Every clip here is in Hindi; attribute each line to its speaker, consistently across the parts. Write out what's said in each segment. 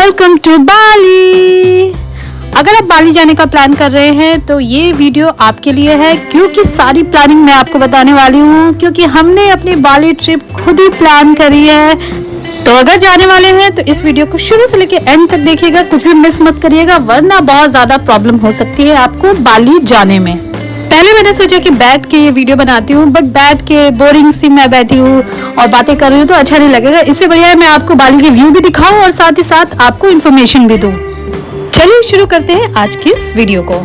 Speaker 1: वेलकम टू बाली। अगर आप बाली जाने का प्लान कर रहे हैं तो ये वीडियो आपके लिए है, क्योंकि सारी प्लानिंग मैं आपको बताने वाली हूँ, क्योंकि हमने अपनी बाली ट्रिप खुद ही प्लान करी है। तो अगर जाने वाले हैं तो इस वीडियो को शुरू से लेकर एंड तक देखिएगा, कुछ भी मिस मत करिएगा, वरना बहुत ज्यादा प्रॉब्लम हो सकती है आपको बाली जाने में। पहले मैंने सोचा कि बैठ के ये वीडियो बनाती हूँ, बट बैठ के बोरिंग सी मैं बैठी हूँ और बातें कर रही हूँ तो अच्छा नहीं लगेगा। इससे बढ़िया है मैं आपको बाली के व्यू भी दिखाऊं और साथ ही साथ आपको इन्फॉर्मेशन भी दूं। चलिए शुरू करते हैं आज की इस वीडियो को।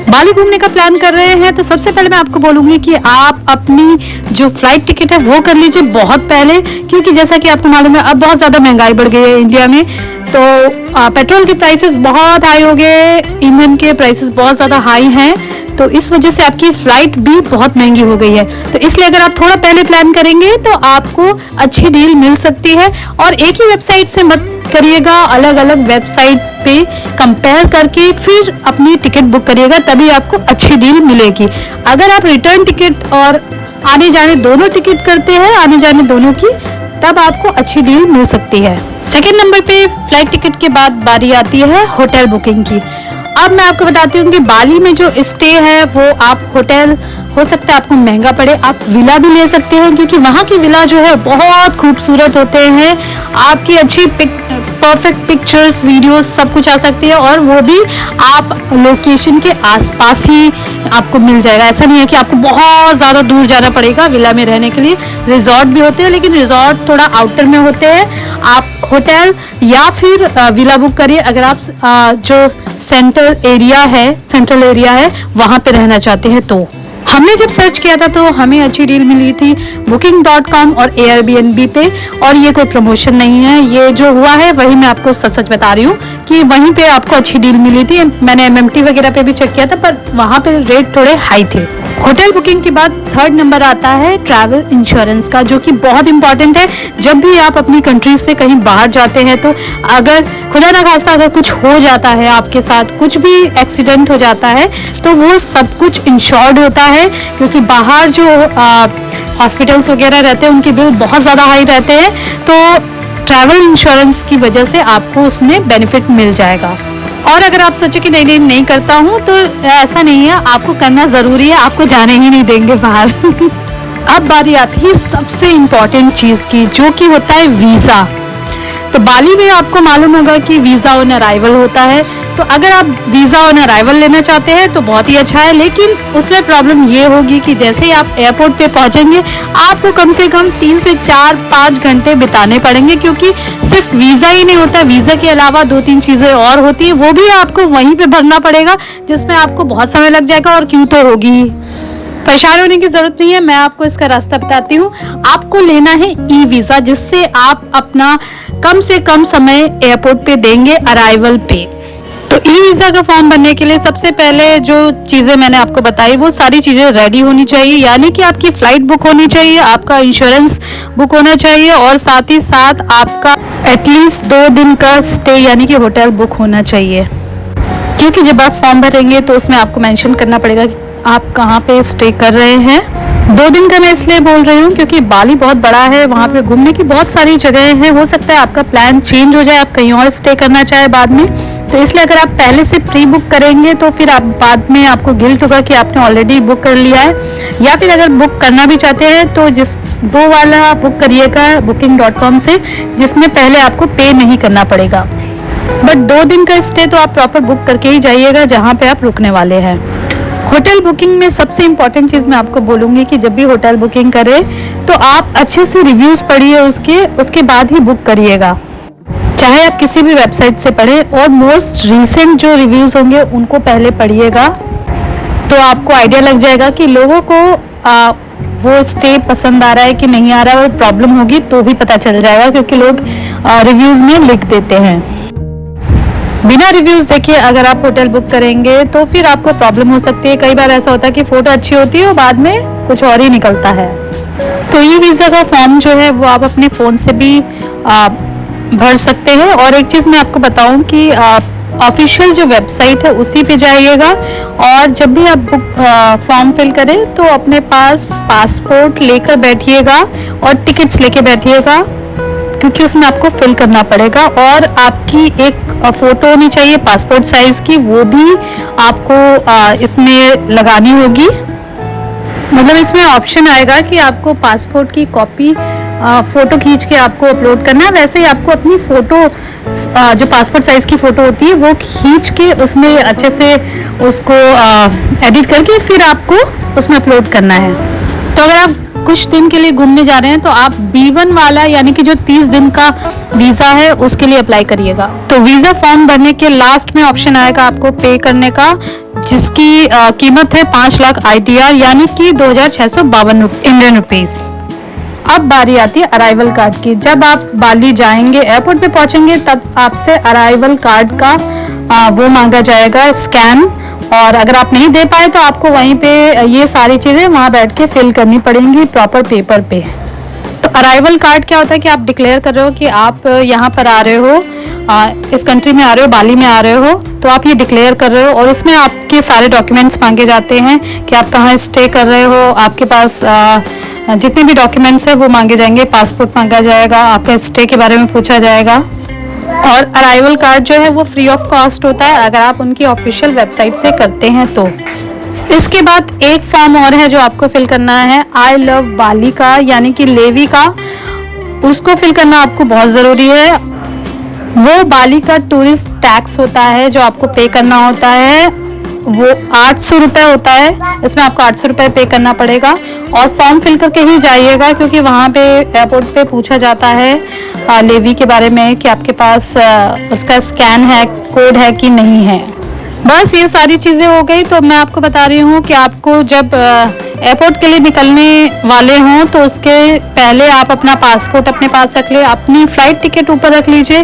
Speaker 1: बाली घूमने का प्लान कर रहे हैं तो सबसे पहले मैं आपको बोलूंगी कि आप अपनी जो फ्लाइट टिकट है वो कर लीजिए बहुत पहले, क्योंकि जैसा कि आपको मालूम है अब बहुत ज्यादा महंगाई बढ़ गई है इंडिया में। तो पेट्रोल के प्राइसेस बहुत हाई हो गए, ईंधन के प्राइसेस बहुत ज्यादा हाई हैं, तो इस वजह से आपकी फ्लाइट भी बहुत महंगी हो गई है। तो इसलिए अगर आप थोड़ा पहले प्लान करेंगे तो आपको अच्छी डील मिल सकती है। और एक ही वेबसाइट से मत करिएगा, अलग अलग वेबसाइट पे कंपेयर करके फिर अपनी टिकट बुक करिएगा, तभी आपको अच्छी डील मिलेगी। अगर आप रिटर्न टिकट और आने जाने दोनों टिकट करते हैं, आने जाने दोनों की, तब आपको अच्छी डील मिल सकती है। सेकेंड नंबर पे फ्लाइट टिकट के बाद बारी आती है होटल बुकिंग की। अब मैं आपको बताती हूँ कि बाली में जो स्टे है वो आप होटल हो सकता है आपको महंगा पड़े, आप विला भी ले सकते हैं, क्योंकि वहाँ की विला जो है बहुत खूबसूरत होते हैं, आपकी अच्छी परफेक्ट पिक्चर्स वीडियोस सब कुछ आ सकती है, और वो भी आप लोकेशन के आसपास ही आपको मिल जाएगा। ऐसा नहीं है कि आपको बहुत ज़्यादा दूर जाना पड़ेगा विला में रहने के लिए। रिजॉर्ट भी होते हैं लेकिन रिजॉर्ट थोड़ा आउटर में होते हैं। आप होटल या फिर विला बुक करिए अगर आप जो सेंट्रल एरिया है वहाँ पे रहना चाहते हैं। तो हमने जब सर्च किया था तो हमें अच्छी डील मिली थी booking.com और Airbnb पे, और ये कोई प्रमोशन नहीं है, ये जो हुआ है वही मैं आपको सच सच बता रही हूँ कि वहीं पे आपको अच्छी डील मिली थी। मैंने MMT वगैरह पे भी चेक किया था पर वहाँ पे रेट थोड़े हाई थे। होटल बुकिंग के बाद थर्ड नंबर आता है ट्रैवल इंश्योरेंस का, जो कि बहुत इंपॉर्टेंट है। जब भी आप अपनी कंट्री से कहीं बाहर जाते हैं तो अगर खुदा ना खास्ता अगर कुछ हो जाता है, आपके साथ कुछ भी एक्सीडेंट हो जाता है, तो वो सब कुछ इंश्योर्ड होता है, क्योंकि बाहर जो हॉस्पिटल्स वगैरह रहते हैं उनके बिल बहुत ज़्यादा हाई रहते हैं। तो ट्रैवल इंश्योरेंस की वजह से आपको उसमें बेनिफिट मिल जाएगा। और अगर आप सोचो कि नहीं करता हूँ, तो ऐसा नहीं है, आपको करना ज़रूरी है, आपको जाने ही नहीं देंगे बाहर। अब बारी आती है सबसे इम्पोर्टेंट चीज़ की, जो कि होता है वीज़ा। तो बाली में आपको मालूम होगा कि वीज़ा ऑन अराइवल होता है। तो अगर आप वीज़ा ऑन अराइवल लेना चाहते हैं तो बहुत ही अच्छा है, लेकिन उसमें प्रॉब्लम ये होगी कि जैसे ही आप एयरपोर्ट पे पहुंचेंगे आपको कम से कम 3 से 4-5 घंटे बिताने पड़ेंगे, क्योंकि सिर्फ वीज़ा ही नहीं होता, वीज़ा के अलावा 2-3 चीज़ें और होती हैं, वो भी आपको वहीं पे भरना पड़ेगा, जिसमें आपको बहुत समय लग जाएगा। और क्यों तो होगी ही, परेशान होने की जरूरत नहीं है, मैं आपको इसका रास्ता बताती हूँ। आपको लेना है ई वीज़ा, जिससे आप अपना कम से कम समय एयरपोर्ट पे देंगे अराइवल पे। तो ई वीज़ा का फॉर्म भरने के लिए सबसे पहले जो चीज़ें मैंने आपको बताई वो सारी चीज़ें रेडी होनी चाहिए, यानी कि आपकी फ़्लाइट बुक होनी चाहिए, आपका इंश्योरेंस बुक होना चाहिए, और साथ ही साथ आपका एटलीस्ट 2 दिन का स्टे यानी कि होटल बुक होना चाहिए। क्योंकि जब आप फॉर्म भरेंगे तो उसमें आपको मेंशन करना पड़ेगा कि आप कहाँ पे स्टे कर रहे हैं। 2 दिन का मैं इसलिए बोल रही हूँ क्योंकि बाली बहुत बड़ा है, वहाँ पे घूमने की बहुत सारी जगह हैं, हो सकता है आपका प्लान चेंज हो जाए, आप कहीं और स्टे करना चाहे बाद में। तो इसलिए अगर आप पहले से प्री बुक करेंगे तो फिर आप बाद में आपको गिल्ट होगा कि आपने ऑलरेडी बुक कर लिया है। या फिर अगर बुक करना भी चाहते हैं तो वो वाला बुक करिएगा booking.com से, जिसमें पहले आपको पे नहीं करना पड़ेगा। बट 2 दिन का स्टे तो आप प्रॉपर बुक करके ही जाइएगा जहाँ पे आप रुकने वाले हैं। होटल बुकिंग में सबसे इम्पॉर्टेंट चीज़ मैं आपको बोलूँगी कि जब भी होटल बुकिंग करें तो आप अच्छे से रिव्यूज़ पढ़िए, उसके बाद ही बुक करिएगा, चाहे आप किसी भी वेबसाइट से पढ़ें, और मोस्ट रीसेंट जो रिव्यूज़ होंगे उनको पहले पढ़िएगा, तो आपको आइडिया लग जाएगा कि लोगों को वो स्टे पसंद आ रहा है कि नहीं आ रहा है, और प्रॉब्लम होगी तो भी पता चल जाएगा, क्योंकि लोग रिव्यूज़ में लिख देते हैं। बिना रिव्यूज़ देखे अगर आप होटल बुक करेंगे तो फिर आपको प्रॉब्लम हो सकती है। कई बार ऐसा होता है कि फ़ोटो अच्छी होती है और बाद में कुछ और ही निकलता है। तो ये वीज़ा का फॉर्म जो है वो आप अपने फ़ोन से भी भर सकते हैं। और एक चीज़ मैं आपको बताऊं कि ऑफिशियल जो वेबसाइट है उसी पे जाइएगा, और जब भी आप फॉर्म फिल करें तो अपने पास पासपोर्ट लेकर बैठिएगा और टिकट्स लेके बैठिएगा, क्योंकि उसमें आपको फिल करना पड़ेगा। और आपकी एक फ़ोटो होनी चाहिए पासपोर्ट साइज़ की, वो भी आपको इसमें लगानी होगी। मतलब इसमें ऑप्शन आएगा कि आपको पासपोर्ट की कॉपी फ़ोटो खींच के आपको अपलोड करना है। वैसे ही आपको अपनी फ़ोटो जो पासपोर्ट साइज़ की फ़ोटो होती है वो खींच के उसमें अच्छे से उसको एडिट करके फिर आपको उसमें अपलोड करना है। तो अगर आप कुछ दिन के लिए घूमने जा रहे हैं तो आप B1 वाला यानी कि जो 30 दिन का वीज़ा है उसके लिए अप्लाई करिएगा। तो वीज़ा फॉर्म भरने के लास्ट में ऑप्शन आएगा आपको पे करने का, जिसकी कीमत है 5 लाख ITR यानी कि 2652 इंडियन रुपीज़। अब बारी आती है अराइवल कार्ड की। जब आप बाली जाएंगे, एयरपोर्ट पे पहुंचेंगे, तब आपसे अराइवल कार्ड का वो मांगा जाएगा स्कैन। और अगर आप नहीं दे पाए तो आपको वहीं पे ये सारी चीज़ें वहाँ बैठ के फिल करनी पड़ेंगी प्रॉपर पेपर पे। तो अराइवल कार्ड क्या होता है कि आप डिक्लेयर कर रहे हो कि आप यहाँ पर आ रहे हो, इस कंट्री में आ रहे हो, बाली में आ रहे हो, तो आप ये डिक्लेयर कर रहे हो। और उसमें आपके सारे डॉक्यूमेंट्स मांगे जाते हैं कि आप कहाँ स्टे कर रहे हो, आपके पास जितने भी डॉक्यूमेंट्स हैं वो मांगे जाएंगे, पासपोर्ट मांगा जाएगा, आपका स्टे के बारे में पूछा जाएगा। और अराइवल कार्ड जो है वो फ्री ऑफ कॉस्ट होता है अगर आप उनकी ऑफिशियल वेबसाइट से करते हैं तो। इसके बाद एक फॉर्म और है जो आपको फिल करना है, आई लव बाली का यानी कि लेवी का। उसको फिल करना आपको बहुत ज़रूरी है। वो बाली का टूरिस्ट टैक्स होता है जो आपको पे करना होता है, वो 800 रुपये होता है। इसमें आपको 800 रुपये पे करना पड़ेगा और फॉर्म फिल करके ही जाइएगा, क्योंकि वहाँ पे एयरपोर्ट पे पूछा जाता है लेवी के बारे में कि आपके पास उसका स्कैन है, कोड है कि नहीं है। बस ये सारी चीज़ें हो गई। तो मैं आपको बता रही हूँ कि आपको जब एयरपोर्ट के लिए निकलने वाले हों तो उसके पहले आप अपना पासपोर्ट अपने पास रख ले, अपनी फ़्लाइट टिकट ऊपर रख लीजिए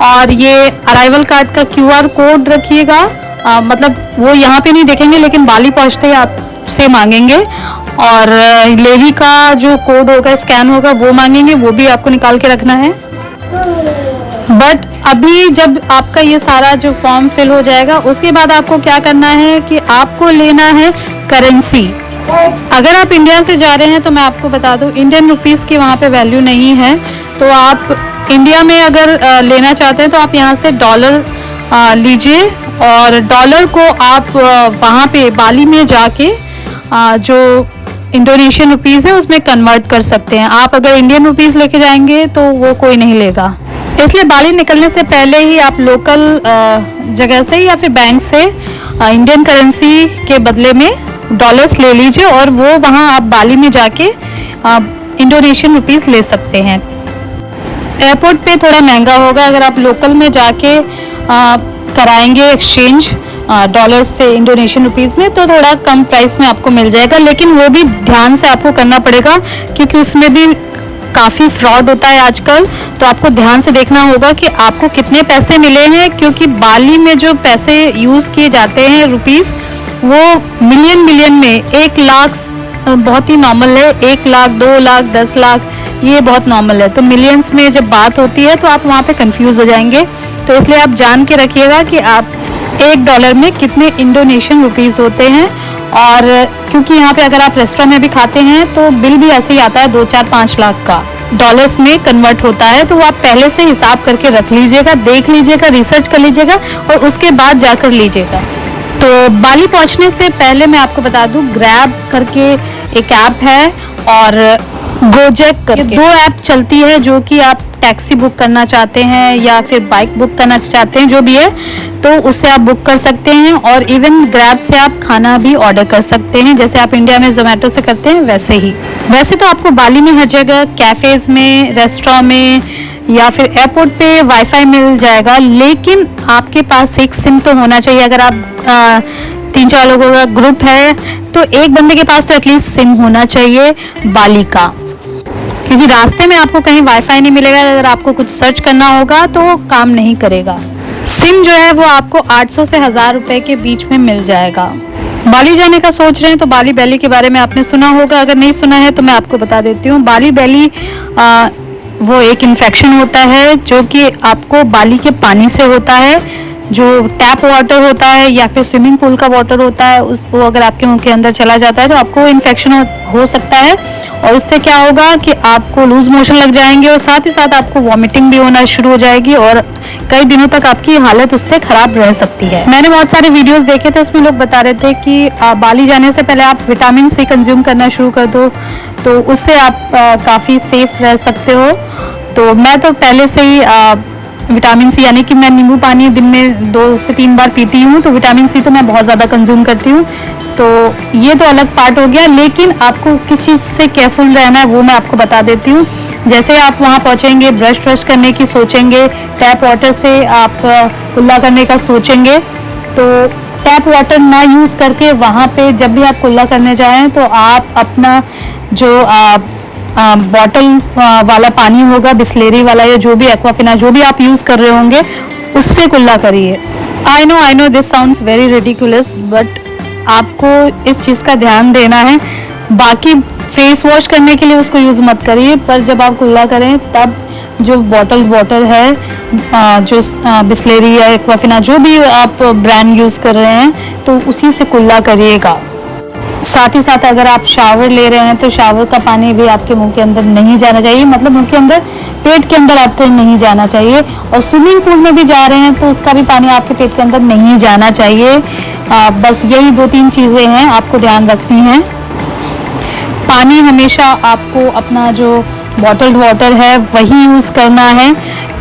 Speaker 1: और ये अराइवल कार्ड का QR कोड रखिएगा। मतलब वो यहाँ पे नहीं देखेंगे लेकिन बाली पहुँचते ही आपसे मांगेंगे। और लेवी का जो कोड होगा, स्कैन होगा, वो मांगेंगे, वो भी आपको निकाल के रखना है। बट अभी जब आपका ये सारा जो फॉर्म फिल हो जाएगा उसके बाद आपको क्या करना है कि आपको लेना है करेंसी। अगर आप इंडिया से जा रहे हैं तो मैं आपको बता दूं इंडियन रुपीस की वहाँ पे वैल्यू नहीं है। तो आप इंडिया में अगर लेना चाहते हैं तो आप यहाँ से डॉलर लीजिए और डॉलर को आप वहाँ पे बाली में जाके जो इंडोनेशियन रुपीस है उसमें कन्वर्ट कर सकते हैं। आप अगर इंडियन रुपीस लेके जाएंगे तो वो कोई नहीं लेगा। इसलिए बाली निकलने से पहले ही आप लोकल जगह से या फिर बैंक से इंडियन करेंसी के बदले में डॉलर्स ले लीजिए और वो वहाँ आप बाली में जाके इंडोनेशियन रुपीस ले सकते हैं। एयरपोर्ट पे थोड़ा महंगा होगा, अगर आप लोकल में जाके कराएंगे एक्सचेंज डॉलर्स से इंडोनेशियन रुपीस में तो थोड़ा कम प्राइस में आपको मिल जाएगा। लेकिन वो भी ध्यान से आपको करना पड़ेगा क्योंकि उसमें भी काफ़ी फ्रॉड होता है आजकल। तो आपको ध्यान से देखना होगा कि आपको कितने पैसे मिले हैं, क्योंकि बाली में जो पैसे यूज़ किए जाते हैं रुपीस वो मिलियन में 1 लाख बहुत ही नॉर्मल है, 1 लाख 2 लाख 10 लाख ये बहुत नॉर्मल है। तो मिलियंस में जब बात होती है तो आप वहाँ पे कंफ्यूज हो जाएंगे। तो इसलिए आप जान के रखिएगा कि आप $1 में कितने इंडोनेशियन रुपीस होते हैं। और क्योंकि यहाँ पे अगर आप रेस्टोरेंट में भी खाते हैं तो बिल भी ऐसे ही आता है 2 4 5 लाख का, डॉलर्स में कन्वर्ट होता है। तो वो आप पहले से हिसाब करके रख लीजिएगा, देख लीजिएगा, रिसर्च कर लीजिएगा और उसके बाद जाकर लीजिएगा। तो बाली पहुँचने से पहले मैं आपको बता दूँ ग्रैब करके एक ऐप है और गोजेक करके 2 ऐप चलती है जो कि आप टैक्सी बुक करना चाहते हैं या फिर बाइक बुक करना चाहते हैं, जो भी है तो उससे आप बुक कर सकते हैं। और इवन ग्रैब से आप खाना भी ऑर्डर कर सकते हैं, जैसे आप इंडिया में जोमेटो से करते हैं वैसे ही। वैसे तो आपको बाली में हर जगह कैफ़ेज़ में, रेस्टोरेंट में या फिर एयरपोर्ट पे वाईफाई मिल जाएगा, लेकिन आपके पास एक सिम तो होना चाहिए। अगर आप 3-4 लोगों का ग्रुप है तो एक बंदे के पास तो एटलीस्ट सिम होना चाहिए बाली का, क्योंकि रास्ते में आपको कहीं वाईफाई नहीं मिलेगा। अगर आपको कुछ सर्च करना होगा तो काम नहीं करेगा। सिम जो है वो आपको 800 से 1000 रुपए के बीच में मिल जाएगा। बाली जाने का सोच रहे हैं तो बाली बैली के बारे में आपने सुना होगा, अगर नहीं सुना है तो मैं आपको बता देती हूँ। बाली बैली वो एक इन्फेक्शन होता है जो कि आपको बाली के पानी से होता है। जो टैप वाटर होता है या फिर स्विमिंग पूल का वाटर होता है वो अगर आपके मुंह के अंदर चला जाता है तो आपको इन्फेक्शन हो सकता है और उससे क्या होगा कि आपको लूज मोशन लग जाएंगे और साथ ही साथ आपको वॉमिटिंग भी होना शुरू हो जाएगी और कई दिनों तक आपकी हालत उससे खराब रह सकती है। मैंने बहुत सारे वीडियोस देखे थे, उसमें लोग बता रहे थे कि बाली जाने से पहले आप विटामिन सी कंज्यूम करना शुरू कर दो, तो उससे आप काफ़ी सेफ रह सकते हो। तो मैं तो पहले से ही विटामिन सी यानी कि मैं नींबू पानी दिन में 2 से 3 बार पीती हूँ, तो विटामिन सी तो मैं बहुत ज़्यादा कंज्यूम करती हूँ। तो ये तो अलग पार्ट हो गया, लेकिन आपको किस चीज़ से केयरफुल रहना है वो मैं आपको बता देती हूँ। जैसे आप वहाँ पहुँचेंगे, ब्रश करने की सोचेंगे, टैप वाटर से आप कुल्ला करने का सोचेंगे, तो टैप वाटर ना यूज़ करके वहाँ पे जब भी आप कुल्ला करने जाएं तो आप अपना जो बॉटल वाला पानी होगा, बिस्लेरी वाला या जो भी एक्वाफिना जो भी आप यूज़ कर रहे होंगे, उससे कुल्ला करिए। I know this sounds very ridiculous, but आपको इस चीज़ का ध्यान देना है। बाकी फेस वॉश करने के लिए उसको यूज़ मत करिए, पर जब आप कुल्ला करें तब जो बॉटल वाटर है, जो बिस्लेरी या एक्वाफिना जो भी आप ब्रांड यूज़ कर रहे हैं, तो उसी से कुल्ला करिएगा। साथ ही साथ अगर आप शावर ले रहे हैं तो शावर का पानी भी आपके मुंह के अंदर नहीं जाना चाहिए, मतलब मुंह के अंदर, पेट के अंदर आपके नहीं जाना चाहिए। और स्विमिंग पूल में भी जा रहे हैं तो उसका भी पानी आपके पेट के अंदर नहीं जाना चाहिए। बस यही 2-3 चीज़ें हैं आपको ध्यान रखनी है। पानी हमेशा आपको अपना जो बॉटल्ड वाटर है वही यूज़ करना है।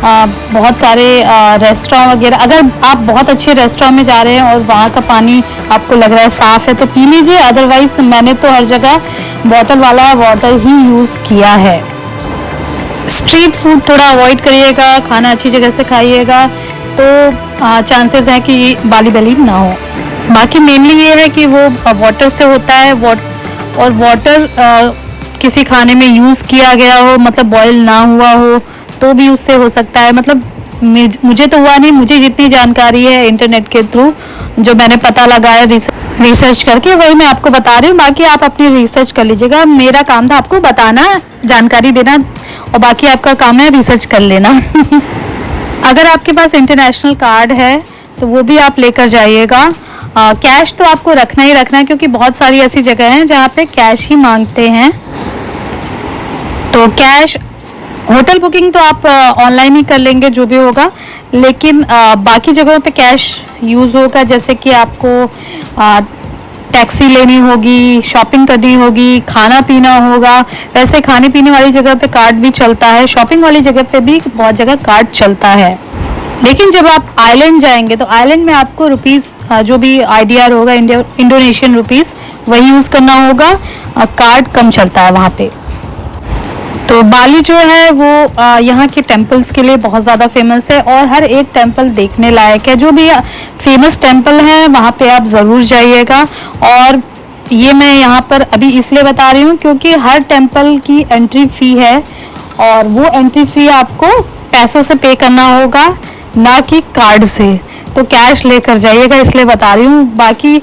Speaker 1: बहुत सारे रेस्टोरेंट वगैरह, अगर आप बहुत अच्छे रेस्टोरेंट में जा रहे हैं और वहाँ का पानी आपको लग रहा है साफ़ है तो पी लीजिए, अदरवाइज मैंने तो हर जगह बॉटल वाला वाटर ही यूज़ किया है। स्ट्रीट फूड थोड़ा अवॉइड करिएगा, खाना अच्छी जगह से खाइएगा, तो चांसेस हैं कि बाली बेली ना हो। बाकी मेनली ये है कि वो वाटर से होता है, और वाटर किसी खाने में यूज़ किया गया हो, मतलब बॉयल ना हुआ हो तो भी उससे हो सकता है। मतलब मुझे तो हुआ नहीं, मुझे जितनी जानकारी है इंटरनेट के थ्रू जो मैंने पता लगाया रिसर्च करके, वही मैं आपको बता रही हूँ। बाकी आप अपनी रिसर्च कर लीजिएगा, मेरा काम था आपको बताना, जानकारी देना, और बाकी आपका काम है रिसर्च कर लेना। अगर आपके पास इंटरनेशनल कार्ड है तो वो भी आप लेकर जाइएगा। कैश तो आपको रखना ही रखना है, क्योंकि बहुत सारी ऐसी जगह हैं जहाँ पे कैश ही मांगते हैं। तो कैश, होटल बुकिंग तो आप ऑनलाइन ही कर लेंगे जो भी होगा, लेकिन बाकी जगहों पे कैश यूज़ होगा। जैसे कि आपको टैक्सी लेनी होगी, शॉपिंग करनी होगी, खाना पीना होगा। वैसे खाने पीने वाली जगह पे कार्ड भी चलता है, शॉपिंग वाली जगह पे भी बहुत जगह कार्ड चलता है। लेकिन जब आप आइलैंड जाएंगे तो आइलैंड में आपको रुपीस, जो भी IDR होगा, इंडोनेशियन रुपीस, वही यूज़ करना होगा। कार्ड कम चलता है वहाँ पे। तो बाली जो है वो यहाँ के टेम्पल्स के लिए बहुत ज़्यादा फेमस है, और हर एक टेम्पल देखने लायक है। जो भी फेमस टेम्पल हैं वहाँ पे आप ज़रूर जाइएगा। और ये मैं यहाँ पर अभी इसलिए बता रही हूँ क्योंकि हर टेम्पल की एंट्री फ़ी है, और वो एंट्री फ़ी आपको पैसों से पे करना होगा, ना कि कार्ड से। तो कैश लेकर जाइएगा, इसलिए बता रही हूँ। बाकी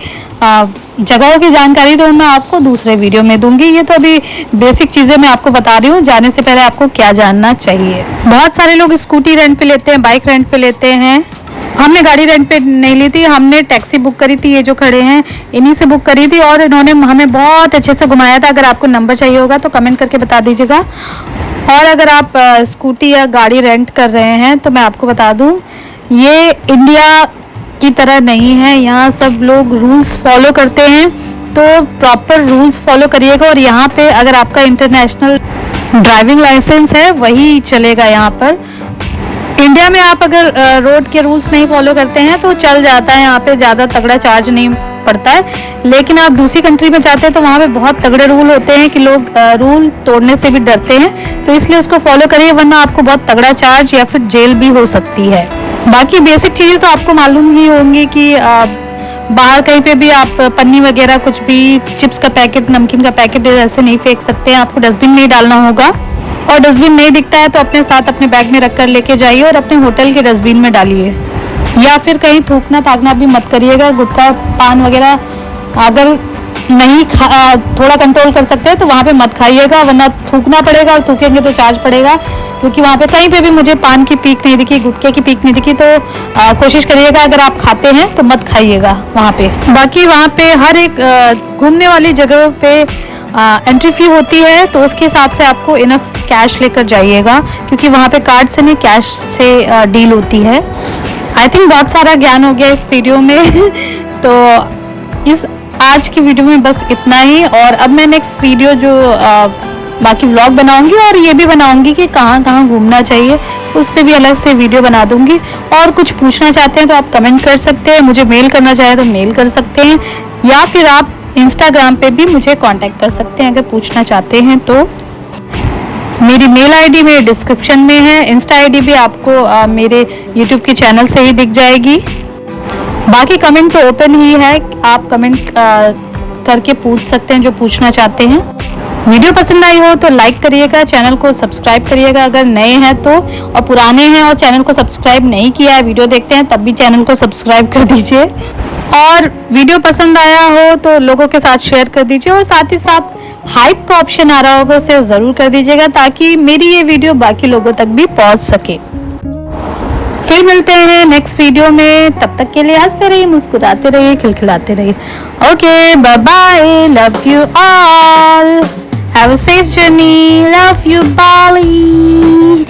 Speaker 1: जगहों की जानकारी तो मैं आपको दूसरे वीडियो में दूंगी। ये तो अभी बेसिक चीज़ें मैं आपको बता रही हूँ, जाने से पहले आपको क्या जानना चाहिए। बहुत सारे लोग स्कूटी रेंट पे लेते हैं, बाइक रेंट पे लेते हैं। हमने गाड़ी रेंट पे नहीं ली थी, हमने टैक्सी बुक करी थी। ये जो खड़े हैं इन्हीं से बुक करी थी, और इन्होंने हमें बहुत अच्छे से घुमाया था। अगर आपको नंबर चाहिए होगा तो कमेंट करके बता दीजिएगा। और अगर आप स्कूटी या गाड़ी रेंट कर रहे हैं तो मैं आपको बता दूँ, ये इंडिया की तरह नहीं है। यहाँ सब लोग रूल्स फॉलो करते हैं, तो प्रॉपर रूल्स फॉलो करिएगा। और यहाँ पे अगर आपका इंटरनेशनल ड्राइविंग लाइसेंस है वही चलेगा यहाँ पर। इंडिया में आप अगर रोड के रूल्स नहीं फॉलो करते हैं तो चल जाता है, यहाँ पे ज़्यादा तगड़ा चार्ज नहीं पड़ता है। लेकिन आप दूसरी कंट्री में जाते हैं तो वहाँ पे बहुत तगड़े रूल होते हैं कि लोग रूल तोड़ने से भी डरते हैं, तो इसलिए उसको फॉलो करिए, वरना आपको बहुत तगड़ा चार्ज या फिर जेल भी हो सकती है। बाकी बेसिक चीज़ें तो आपको मालूम ही होंगी कि बाहर कहीं पे भी आप पन्नी वगैरह, कुछ भी चिप्स का पैकेट, नमकीन का पैकेट ऐसे नहीं फेंक सकते हैं, आपको डस्टबिन में ही डालना होगा। और डस्टबिन नहीं दिखता है तो अपने साथ अपने बैग में रख कर लेके जाइए और अपने होटल के डस्टबिन में डालिए। या फिर कहीं थूकना ताकना भी मत करिएगा। गुटखा पान वगैरह अगर नहीं थोड़ा कंट्रोल कर सकते हैं तो वहाँ पे मत खाइएगा, वरना थूकना पड़ेगा, और थूकेंगे तो चार्ज पड़ेगा। क्योंकि वहाँ पे कहीं पे भी मुझे पान की पीक नहीं दिखी, गुटखे की पीक नहीं दिखी। तो कोशिश करिएगा अगर आप खाते हैं तो मत खाइएगा वहाँ पे। बाकी वहाँ पे हर एक घूमने वाली जगह पे एंट्री फी होती है, तो उसके हिसाब से आपको इनफ कैश लेकर जाइएगा, क्योंकि वहाँ पे कार्ड से नहीं कैश से डील होती है। आई थिंक बहुत सारा ज्ञान हो गया इस वीडियो में तो इस आज की वीडियो में बस इतना ही। और अब मैं नेक्स्ट वीडियो जो बाकी व्लॉग बनाऊंगी और ये भी बनाऊंगी कि कहाँ कहाँ घूमना चाहिए, उस पर भी अलग से वीडियो बना दूंगी। और कुछ पूछना चाहते हैं तो आप कमेंट कर सकते हैं, मुझे मेल करना चाहे तो मेल कर सकते हैं, या फिर आप इंस्टाग्राम पे भी मुझे कांटेक्ट कर सकते हैं अगर पूछना चाहते हैं तो। मेरी मेल आईडी मेरे डिस्क्रिप्शन में है, इंस्टा आईडी भी आपको मेरे यूट्यूब के चैनल से ही दिख जाएगी। बाकी कमेंट तो ओपन ही है, आप कमेंट करके पूछ सकते हैं जो पूछना चाहते हैं। वीडियो पसंद आई हो तो लाइक करिएगा, चैनल को सब्सक्राइब करिएगा अगर नए हैं तो, और पुराने हैं और चैनल को सब्सक्राइब नहीं किया है, वीडियो देखते हैं तब भी चैनल को सब्सक्राइब कर दीजिए। और वीडियो पसंद आया हो तो लोगों के साथ शेयर कर दीजिए, और साथ ही साथ हाइप का ऑप्शन आ रहा होगा उसे ज़रूर कर दीजिएगा, ताकि मेरी ये वीडियो बाकी लोगों तक भी पहुंच सके। फिर मिलते हैं नेक्स्ट वीडियो में, तब तक के लिए हंसते रहिए, मुस्कुराते रहिए, खिलखिलाते रहिए। Okay, bye bye, love you all, have a safe journey, love you Bali.